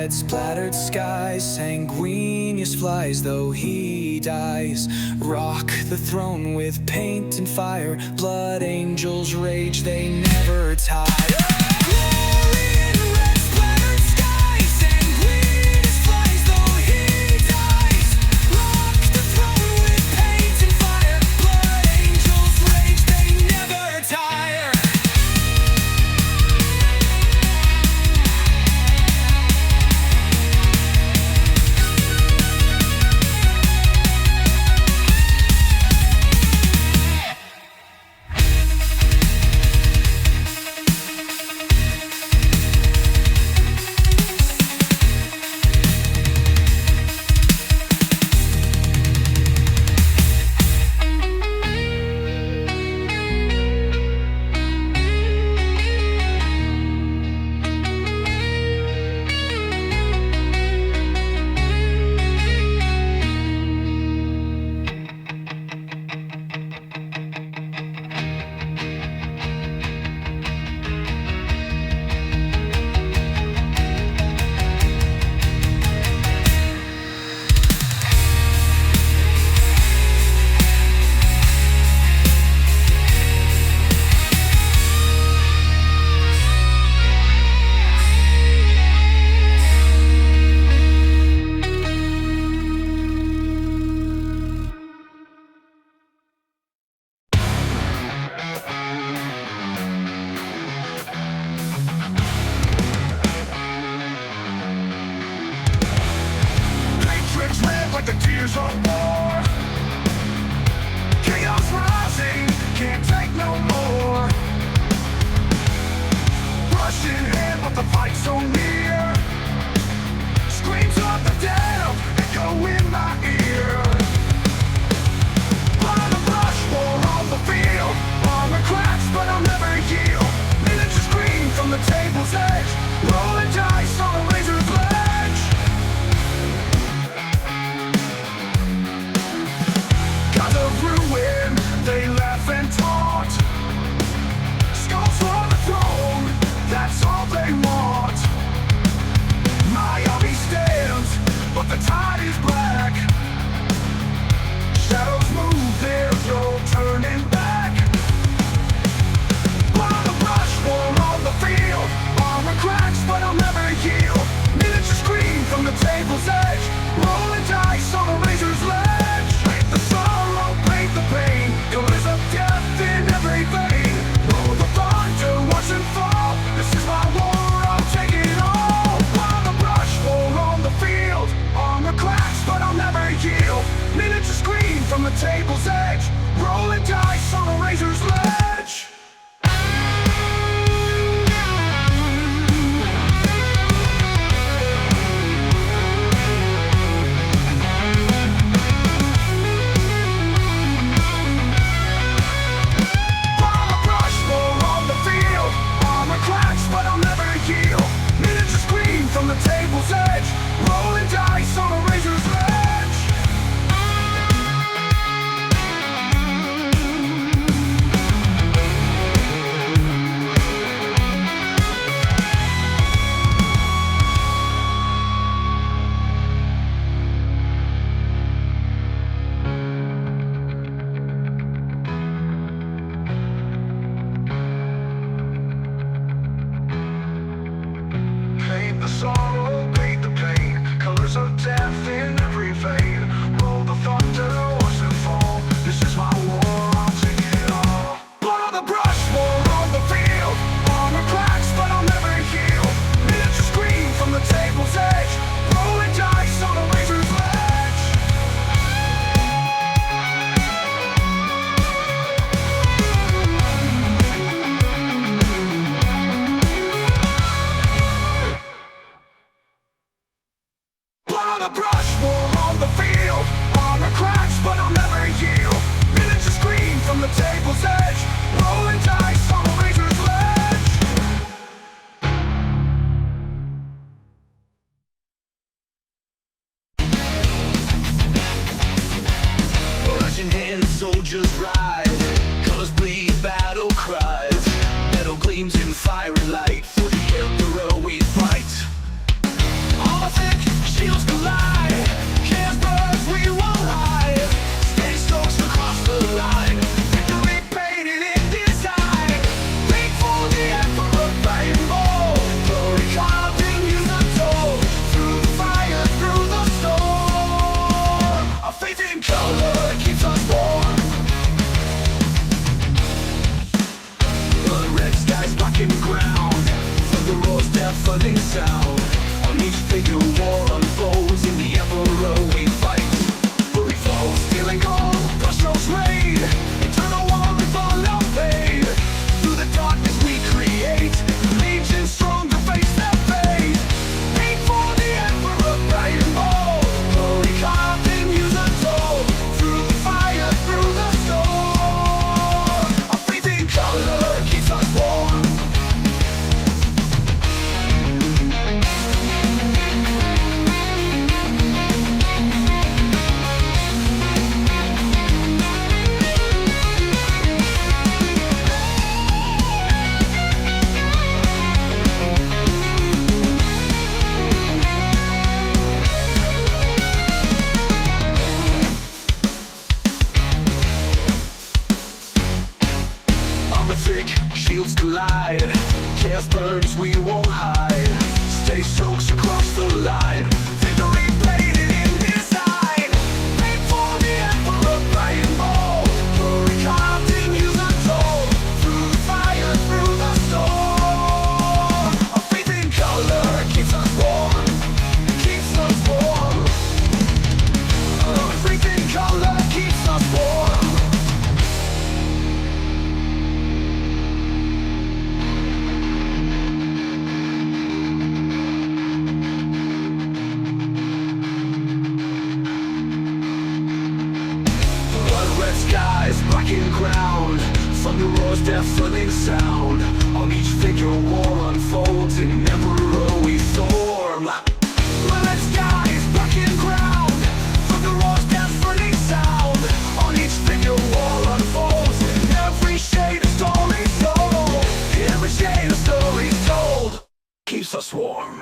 red splattered skies, sanguineous flies though he dies. Rock the throne with paint and fire, blood angels rage, they never tire. Like the tears of war, chaos rising, can't take no more. Rushing in, but the fight's so near. Screams of the dead echo in my ear. Blood and brush war on the field, armor cracks, but I'll never yield. Minutes scream from the table's edge, rolling dice on a razor's ledge. Of ruin, they laugh and taunt. Skulls for the throne, that's all they want. My army stands, but the tide is black. Shadows move, there's no turning back. While the brush war on the field, armor cracks, but I'll never yield. Miniature scream from the table's edge, rolling dice on a razor's ledge. Paint the sorrow, paint the pain, colors of death in every vein. Roll the thunder, watch and fall. This is my war, I'll take it all. While the brush war on the field, armor cracks, but I'll never yield. Miniature scream from the table's edge, rolling dice on a razor's ledge. From the table's edge, rolling dice on a razor's ledge. Paint the sorrow, paint the pain, colors of death in every vein. Roll the thunder, watch them fall. This is my war, I'll take it all. Blood on the brush, war on the field. Armor cracks, but I'll never yield. Miniature scream from the table's edge, rolling dice on a razor's ledge. The brush war on the field, armor cracks, but I'll never yield. Miniature scream from the table's edge, rolling dice on a razor's ledge. Rushing in, soldiers ride, colors bleed, battle cries. Metal gleams in fiery light, for the emperor we fight. All deafening sound. On each figure war unfolds, in the emperor we fight. We fall, stealing gold, brushstrokes raid, eternal war we fall now fade. Through the darkness we create, legions strong to face their fate. Aim for the emperor, bright and bold, glory carved in user toll. Through the fire, through the storm, our faith in color keeps us warm. Thick shields collide, chaos burns, we won't hide. Stay strokes across the line, victory bladed in his eye. Aim for the emperor, bright and bold, glory carved in user toll. Through the fire, through the storm, our faith in color keeps us warm, keeps us warm. Our faith in color keeps us warm. Skies, blackened ground, thunder roars, deafening sound. On each figure war unfolds, in emperor we form. Red skies, blackened ground, thunder roars, deafening sound. On each figure war unfolds, in every shade of story told. Every shade of story told keeps us warm.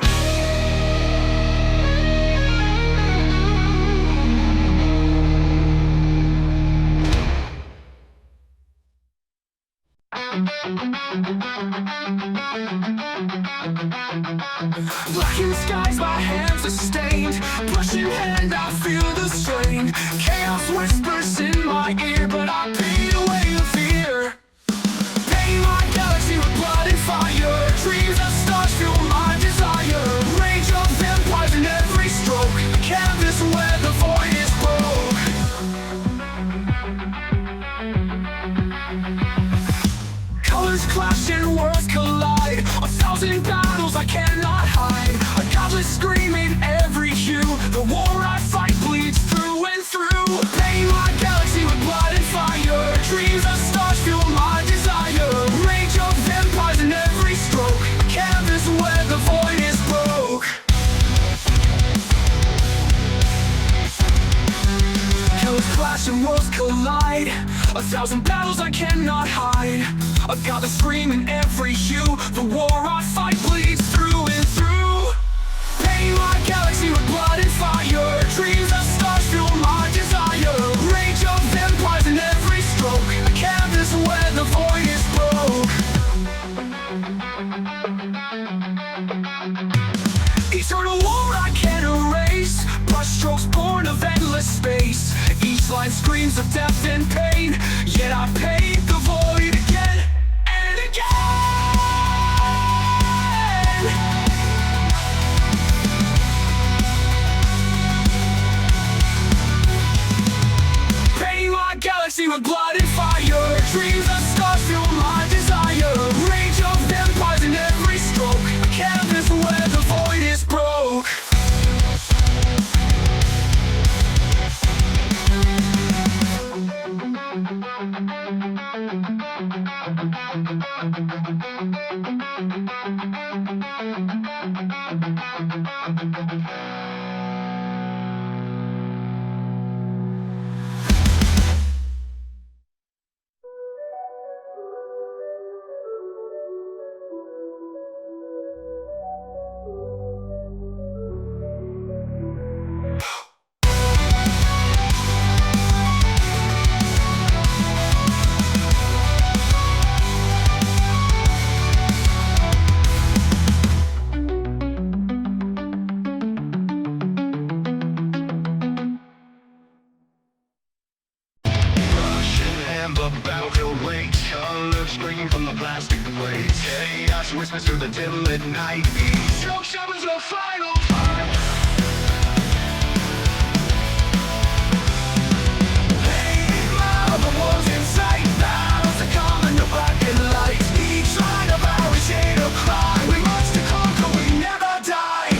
Blackened skies, my hands are stained. Brush in hand, I feel the strain. Chaos whispers in my ear, but I beat away the fear. Paint my galaxy with blood and fire. Dreams of stars fuel my desire. Rage of empires in every stroke. A canvas where the void is broke. Colors clash and worlds collide. A thousand battles I cannot hide. A godless scream in every hue. The war I fight bleeds through and through. Paint my galaxy with blood and fire. Dreams of stars fuel my desire. Rage of empires in every stroke. A canvas where the void is broke. Colors clash and worlds collide. A thousand battles I cannot hide. I've got the scream in every hue. The war I fight bleeds through and through. Paint my galaxy with blood and fire. Dreams of stars fuel my desire. Rage of empires in every stroke. A canvas where the void is broke. Eternal war I can't erase. Brushstrokes born of endless space. Each line screams of death and pain. Yet I paint the void again and again. Painting my galaxy with blood and fire. Dreams of stars fuel my desire. Rage of empires in every stroke. A canvas where the void is broke. Battlefield waits, colors scream from the plastic plates. Chaos flash whispers through the dim lit night. Each stroke sharpens the final fight. Painting loud, the walls in sight. Battles that come in the black and light. Each line of our shade of cry. We must to conquer, we never die.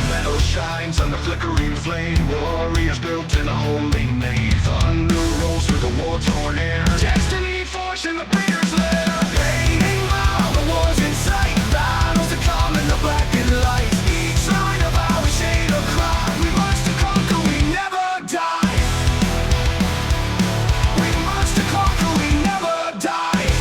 Metal shines on the flickering flame. Warriors built in a holy name. Thunder rolls through the war-torn air. Destiny forged in the breeder's lair. Painting loud, the war's in sight. Battles that come in the black and light. Each sign of our shade of cry. We must to conquer, we never die. We must to conquer, we never die.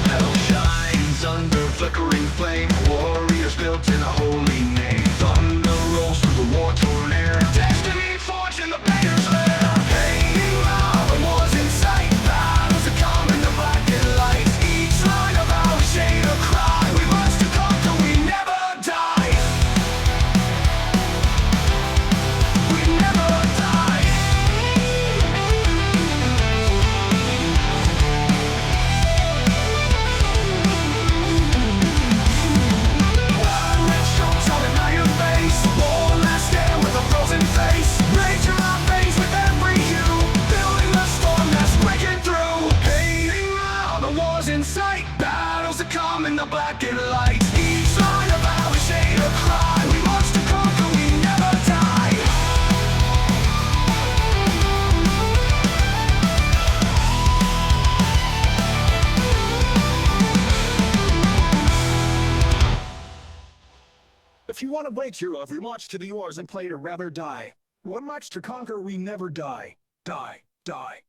Metal shines under flickering flame. Warriors built in a holy name. Thunder rolls through the war-torn air. Destiny forged in the breeder's lair. Painting loud, the war's in sight. Battles that come in the black and light. Each line of our shade of cry. We must to conquer, we never die. We never die. Red strokes all in iron face. One last stand with a frozen face. Rage in our veins with every hue. Building the storm that's breaking through. Painting loud, the war's in sight. Battles that come in the black and light. Each line of our shade of cry. We must to conquer, we never die. If you want to break your love, march to the wars and play to rather die. One march to conquer, we never die. Die, die.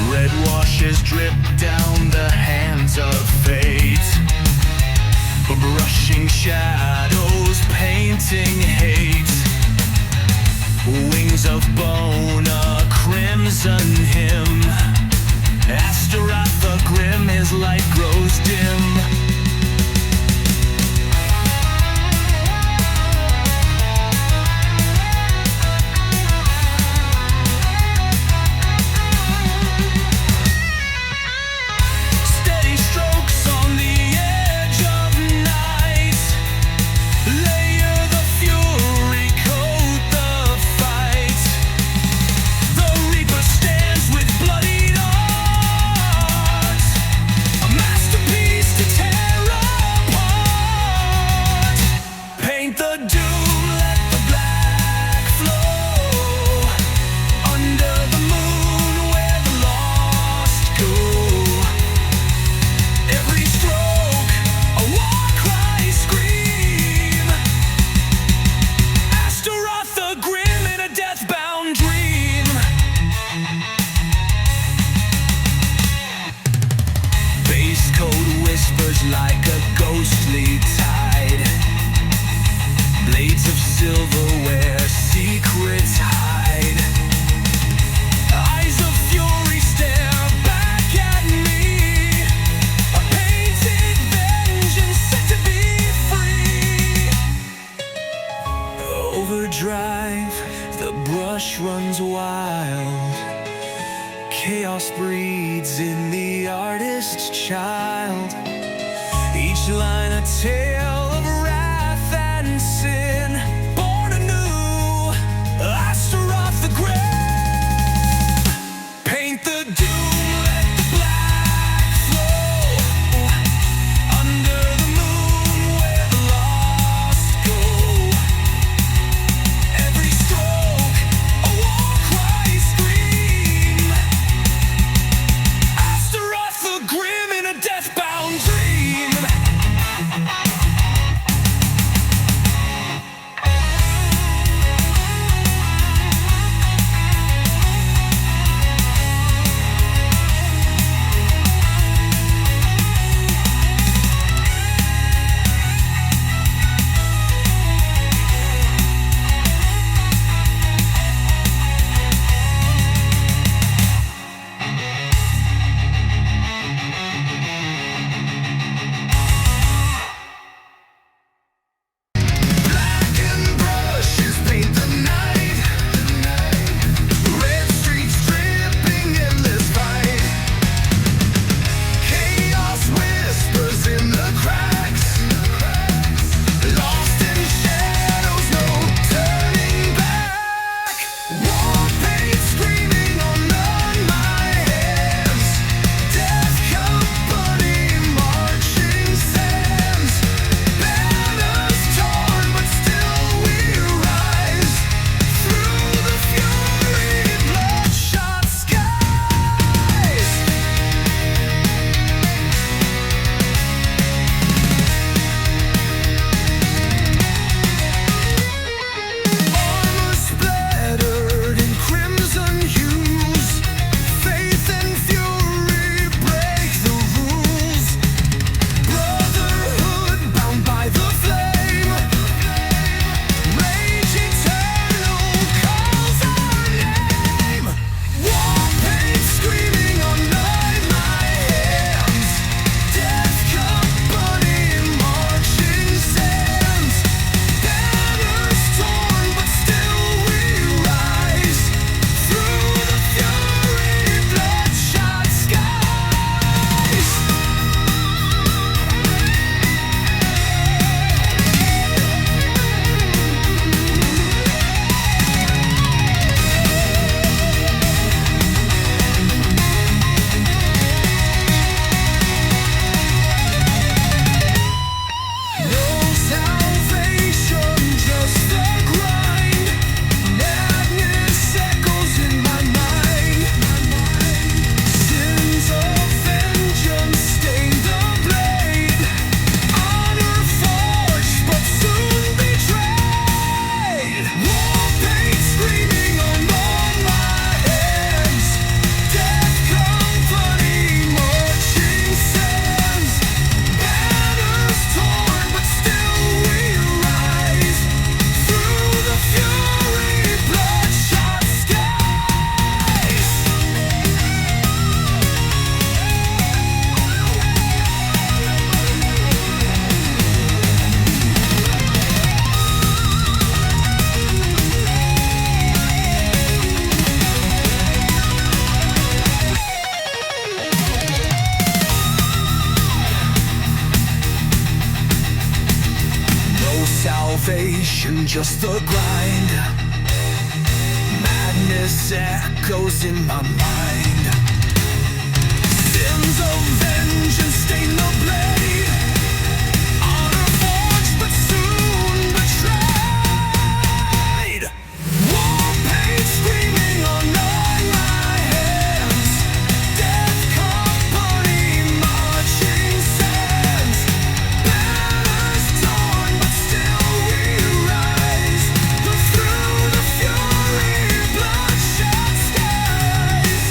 Red washes drip down the hands of fate, brushing shadows, painting hate. Wings of bone, a crimson hymn. Astaroth the grim, his light grows dim. Steady strokes on the edge of night. Layer the fury, coat the fight. The Reaper stands with bloodied arms, a masterpiece to tear apart. Paint the doom, let the black flow. Under the moon where the lost go. Every stroke, a war cry scream. Astaroth the grim in a death-bound dream. Base code whispers like a ghostly tide. Blades of silver where secrets hide. Eyes of fury stare back at me. A painted vengeance set to be free. Overdrive, the brush runs wild. Chaos breeds in the artist's child. Each line a tale of wrath and sin. Born anew, Astaroth the Grim. Paint the doom, let the black flow. Under the moon where the lost go. Every stroke, a war cry scream. Astaroth the Grim in a death motivation, just the grind. Madness echoes in my mind. Sins of vengeance stain the blade. Honor forged but soon betrayed. War paint screaming on all my hands. Death company marching sands. Banners torn but still we rise. Through the fury, bloodshot skies.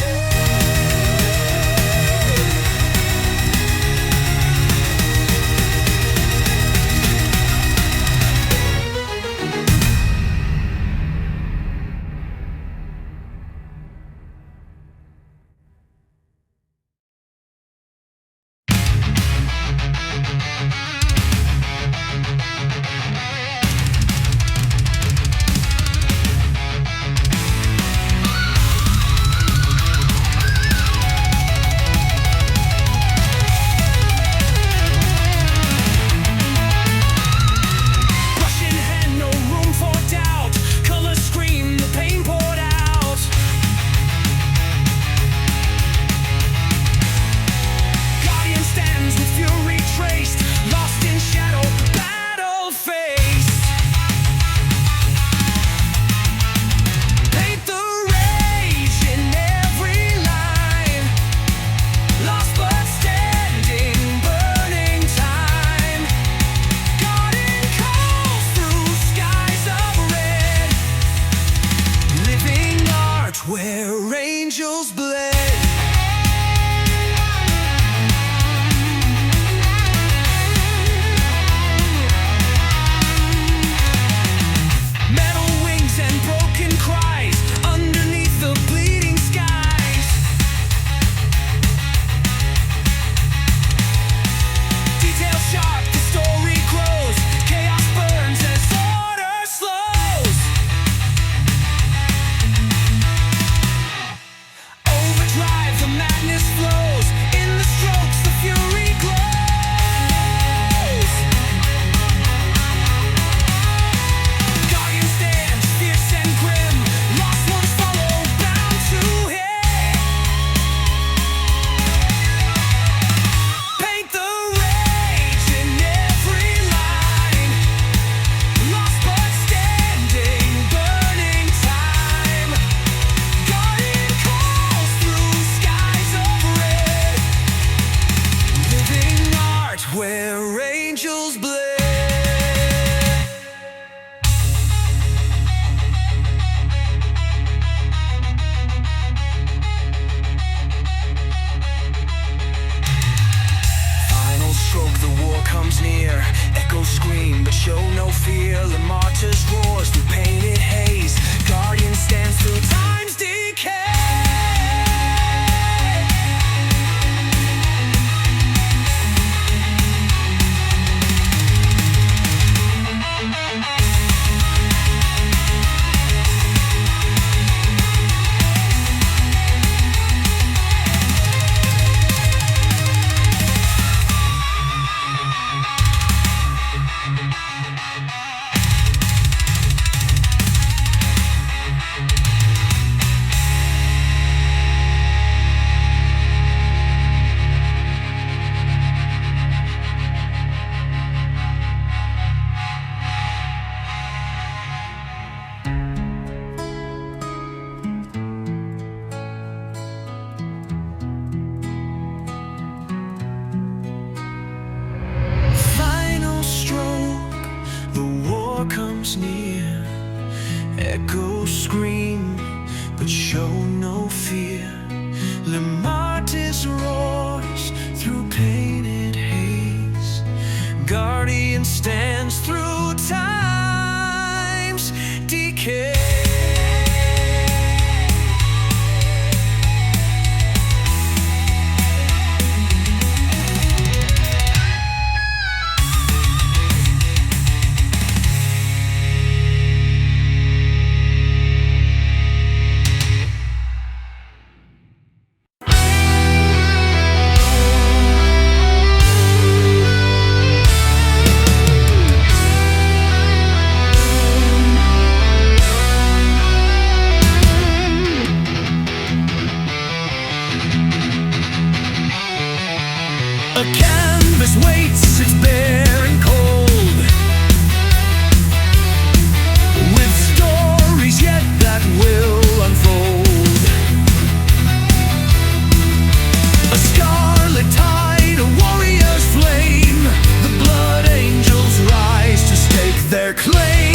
Russian hand, no room for doubt. Colors scream, the pain poured out. Guardian stands with fury traced, lost in shadow, battle faced. Paint the rage in every line. Lost but standing, burning time. Garden calls through skies of red. Living art where angels bled. Metal wings and broken cries underneath the bleeding skies. Detail sharp, the story grows. Chaos burns as order slows. Overdrive, the madness flows. In the strokes, the fury glows. Guardian stands, fierce and grim. Lost ones follow, bound to him. Paint the rage in every line. Lost but standing, burning time. Guardian calls through skies of red. Living art where angels bled. Final stroke, the war comes near. Echoes scream, but show no fear. The martyrs roars through painted haze. Guardian stands through time's decay. Final stroke, the war comes near. Echoes scream, but show no fear. The martyrs roars through painted haze. Guardian stands through time's decay. Their claim